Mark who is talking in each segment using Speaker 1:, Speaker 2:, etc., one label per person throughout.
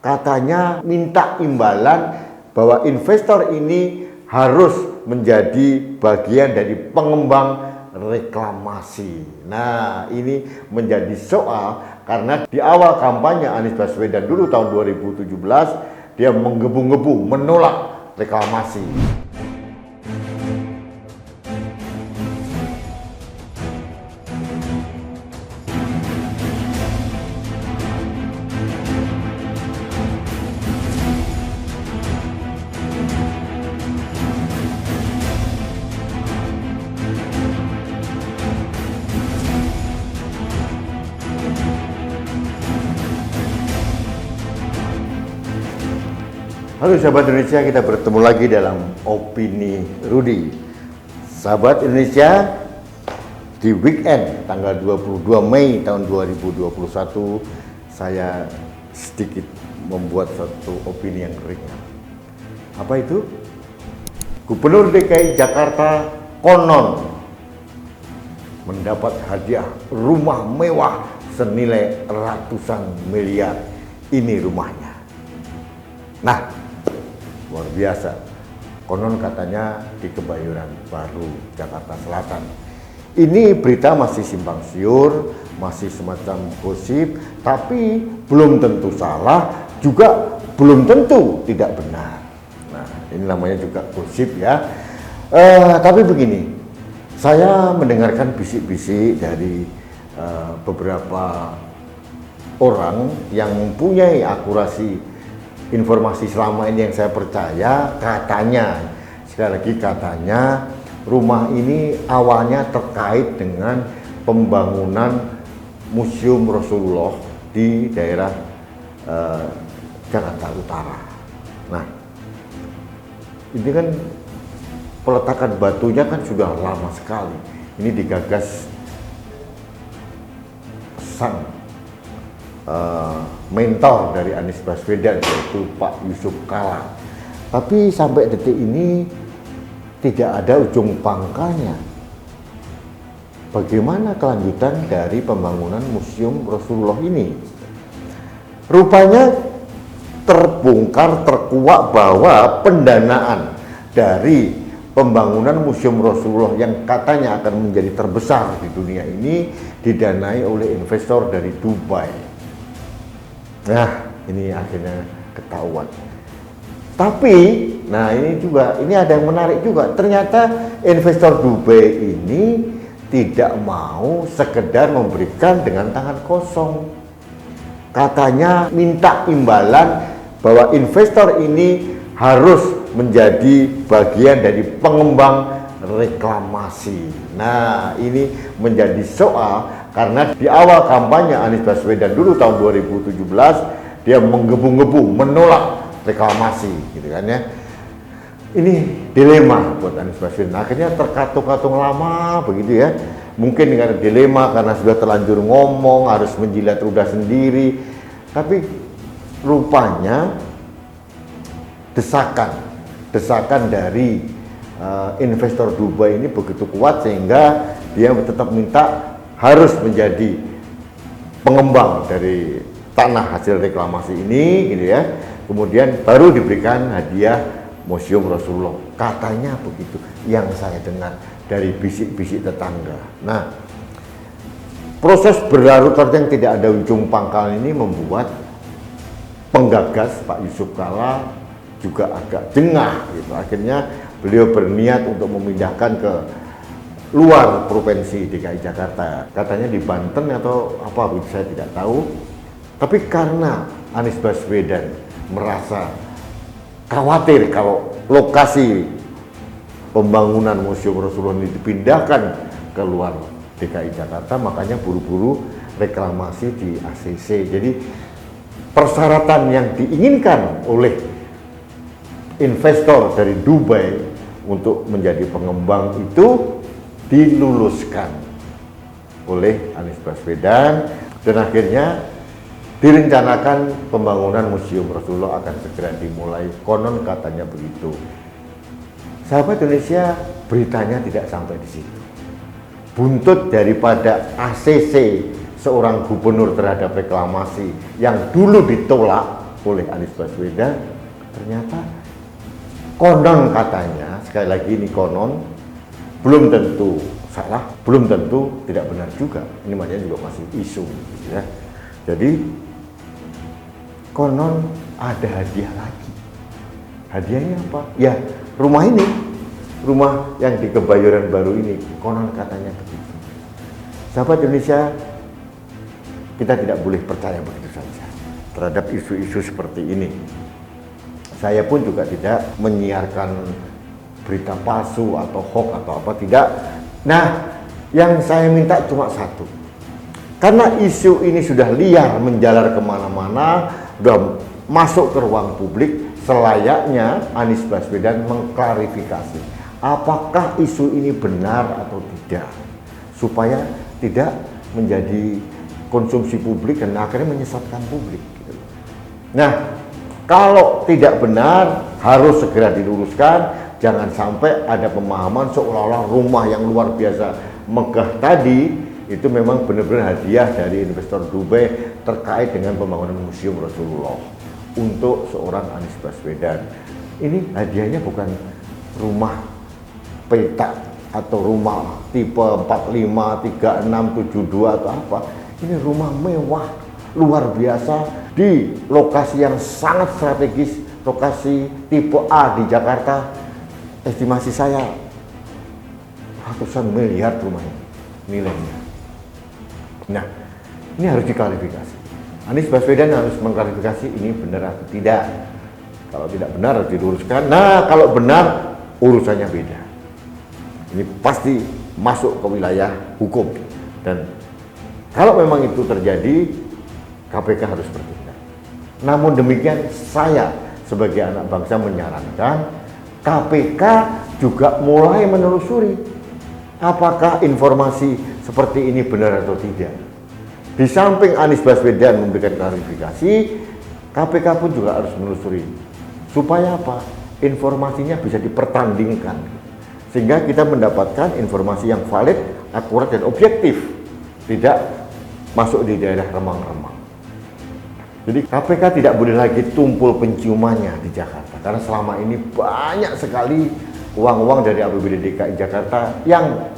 Speaker 1: katanya minta imbalan bahwa investor ini harus menjadi bagian dari pengembang reklamasi. Nah, ini menjadi soal karena di awal kampanye Anies Baswedan dulu tahun 2017 dia menggebu-gebu menolak reklamasi. Halo sahabat Indonesia, kita bertemu lagi dalam Opini Rudy. Sahabat Indonesia, di weekend tanggal 22 Mei tahun 2021 saya sedikit membuat satu opini yang ringan. Apa itu? Gubernur DKI Jakarta konon mendapat hadiah rumah mewah senilai ratusan miliar. Ini rumahnya. Nah, luar biasa, konon katanya di Kebayoran Baru, Jakarta Selatan. Ini berita masih simpang siur, masih semacam gosip, tapi belum tentu salah, juga belum tentu tidak benar. Nah, ini namanya juga gosip ya. Tapi begini, saya mendengarkan bisik-bisik dari beberapa orang yang mempunyai akurasi informasi selama ini yang saya percaya. Katanya, sekali lagi katanya, rumah ini awalnya terkait dengan pembangunan Museum Rasulullah di daerah Jakarta Utara. Nah, ini kan peletakan batunya kan sudah lama sekali. Ini digagas sang mentor dari Anies Baswedan, yaitu Pak Yusuf Kalla. Tapi sampai detik ini tidak ada ujung pangkalnya. Bagaimana kelanjutan dari pembangunan Museum Rasulullah ini? Rupanya terbongkar, terkuak bahwa pendanaan dari pembangunan Museum Rasulullah yang katanya akan menjadi terbesar di dunia ini didanai oleh investor dari Dubai. Nah, ini akhirnya ketahuan. Tapi, nah ini juga, ini ada yang menarik juga. Ternyata investor Dubai ini tidak mau sekedar memberikan dengan tangan kosong. Katanya minta imbalan bahwa investor ini harus menjadi bagian dari pengembang reklamasi. Nah, ini menjadi soal karena di awal kampanye Anies Baswedan dulu tahun 2017 dia menggebu-gebu menolak reklamasi, gitu kan ya. Ini dilema buat Anies Baswedan. Akhirnya terkatung-katung lama begitu ya. Mungkin dengan dilema karena sudah terlanjur ngomong, harus menjilat ludah sendiri. Tapi rupanya desakan dari investor Dubai ini begitu kuat sehingga dia tetap minta harus menjadi pengembang dari tanah hasil reklamasi ini, gitu ya. Kemudian baru diberikan hadiah Museum Rasulullah. Katanya begitu yang saya dengar dari bisik-bisik tetangga. Nah, proses berlarut-larut yang tidak ada ujung pangkal ini membuat penggagas Pak Yusuf Kalla juga agak jengah, gitu. Akhirnya beliau berniat untuk memindahkan ke luar provinsi DKI Jakarta, katanya di Banten atau apa, saya tidak tahu. Tapi karena Anies Baswedan merasa khawatir kalau lokasi pembangunan Museum Rasulullah ini dipindahkan ke luar DKI Jakarta, makanya buru-buru reklamasi di ACC. Jadi persyaratan yang diinginkan oleh investor dari Dubai untuk menjadi pengembang itu diluluskan oleh Anies Baswedan, dan akhirnya direncanakan pembangunan Museum Rasulullah akan segera dimulai, konon katanya begitu. Sahabat Indonesia, beritanya tidak sampai di situ. Buntut daripada ACC seorang gubernur terhadap reklamasi yang dulu ditolak, oleh Anies Baswedan, ternyata konon katanya, sekali lagi ini konon, belum tentu salah, belum tentu tidak benar juga. Ini makanya juga masih isu, ya. Jadi konon ada hadiah lagi. Hadiahnya apa? Ya, rumah ini, rumah yang di Kebayoran Baru ini, konon katanya begitu. Sahabat Indonesia, kita tidak boleh percaya begitu saja terhadap isu-isu seperti ini. Saya pun juga tidak menyiarkan berita palsu atau hoax atau apa, tidak. Nah, yang saya minta cuma satu. Karena isu ini sudah liar menjalar kemana-mana, sudah masuk ke ruang publik, selayaknya Anies Baswedan mengklarifikasi apakah isu ini benar atau tidak, supaya tidak menjadi konsumsi publik dan akhirnya menyesatkan publik. Nah, kalau tidak benar harus segera diluruskan. Jangan sampai ada pemahaman seolah-olah rumah yang luar biasa megah tadi itu memang benar-benar hadiah dari investor Dubai terkait dengan pembangunan Museum Rasulullah untuk seorang Anies Baswedan. Ini hadiahnya bukan rumah petak atau rumah tipe 45, 36, 72 atau apa. Ini rumah mewah luar biasa di lokasi yang sangat strategis, lokasi tipe A di Jakarta. Estimasi saya ratusan miliar rumah ini nilainya. Nah, ini harus diklarifikasi. Anies Baswedan harus mengklarifikasi ini benar atau tidak. Kalau tidak benar harus diluruskan. Nah, kalau benar urusannya beda. Ini pasti masuk ke wilayah hukum. Dan kalau memang itu terjadi, KPK harus bertindak. Namun demikian, saya sebagai anak bangsa menyarankan KPK juga mulai menelusuri apakah informasi seperti ini benar atau tidak. Di samping Anies Baswedan memberikan klarifikasi, KPK pun juga harus menelusuri. Supaya apa? Informasinya bisa dipertandingkan. Sehingga kita mendapatkan informasi yang valid, akurat, dan objektif. Tidak masuk di daerah remang-remang. Jadi KPK tidak boleh lagi tumpul penciumannya di Jakarta. Karena selama ini banyak sekali uang-uang dari APBD DKI Jakarta yang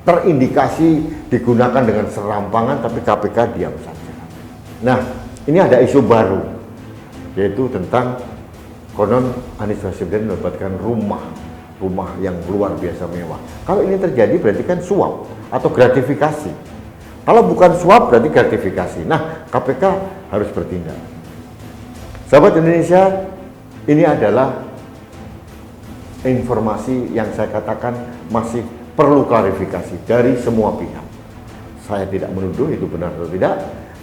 Speaker 1: terindikasi digunakan dengan serampangan, tapi KPK diam saja. Nah, ini ada isu baru, yaitu tentang konon Anies Baswedan mendapatkan rumah yang luar biasa mewah. Kalau ini terjadi berarti kan suap atau gratifikasi. Kalau bukan suap berarti gratifikasi. Nah, KPK harus bertindak. Sahabat Indonesia, ini adalah informasi yang saya katakan masih perlu klarifikasi dari semua pihak. Saya tidak menuduh itu benar atau tidak,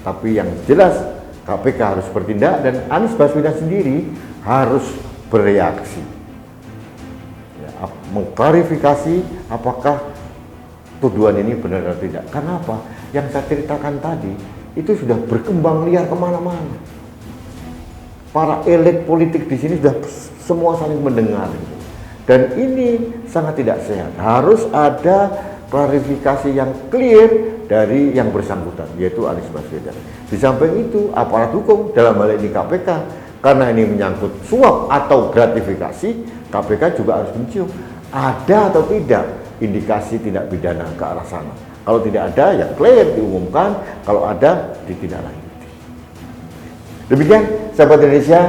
Speaker 1: tapi yang jelas KPK harus bertindak dan Anies Baswedan sendiri harus bereaksi. Ya, mengklarifikasi apakah tuduhan ini benar atau tidak. Karena apa? Yang saya ceritakan tadi itu sudah berkembang liar kemana-mana. Para elit politik di sini sudah semua saling mendengar. Dan ini sangat tidak sehat. Harus ada klarifikasi yang clear dari yang bersangkutan, yaitu Anies Baswedan. Di samping itu, aparat hukum dalam hal ini KPK, karena ini menyangkut suap atau gratifikasi, KPK juga harus mencium ada atau tidak indikasi tindak pidana ke arah sana. Kalau tidak ada, ya clear diumumkan. Kalau ada, ditindaklanjuti. Demikian, sahabat Indonesia,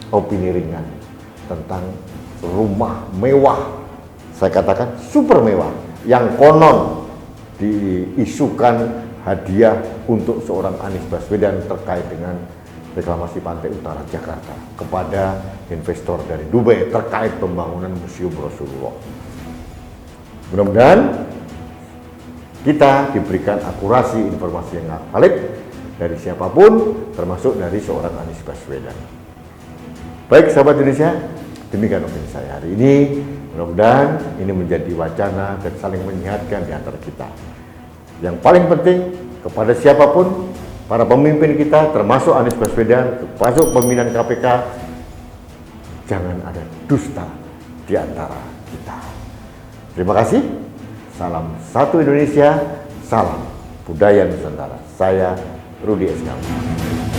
Speaker 1: opini ringan tentang rumah mewah, saya katakan super mewah, yang konon diisukan hadiah untuk seorang Anies Baswedan terkait dengan reklamasi Pantai Utara Jakarta kepada investor dari Dubai terkait pembangunan Museum Rasulullah. Mudah-mudahan kita diberikan akurasi informasi yang valid dari siapapun, termasuk dari seorang Anies Baswedan. Baik sahabat Indonesia, demikian opini saya hari ini. Mudah-mudahan ini menjadi wacana dan saling menyehatkan di antara kita. Yang paling penting kepada siapapun, para pemimpin kita, termasuk Anies Baswedan, termasuk pimpinan KPK, jangan ada dusta di antara kita. Terima kasih. Salam satu Indonesia, salam budaya Nusantara. Saya Rudi Eskandar.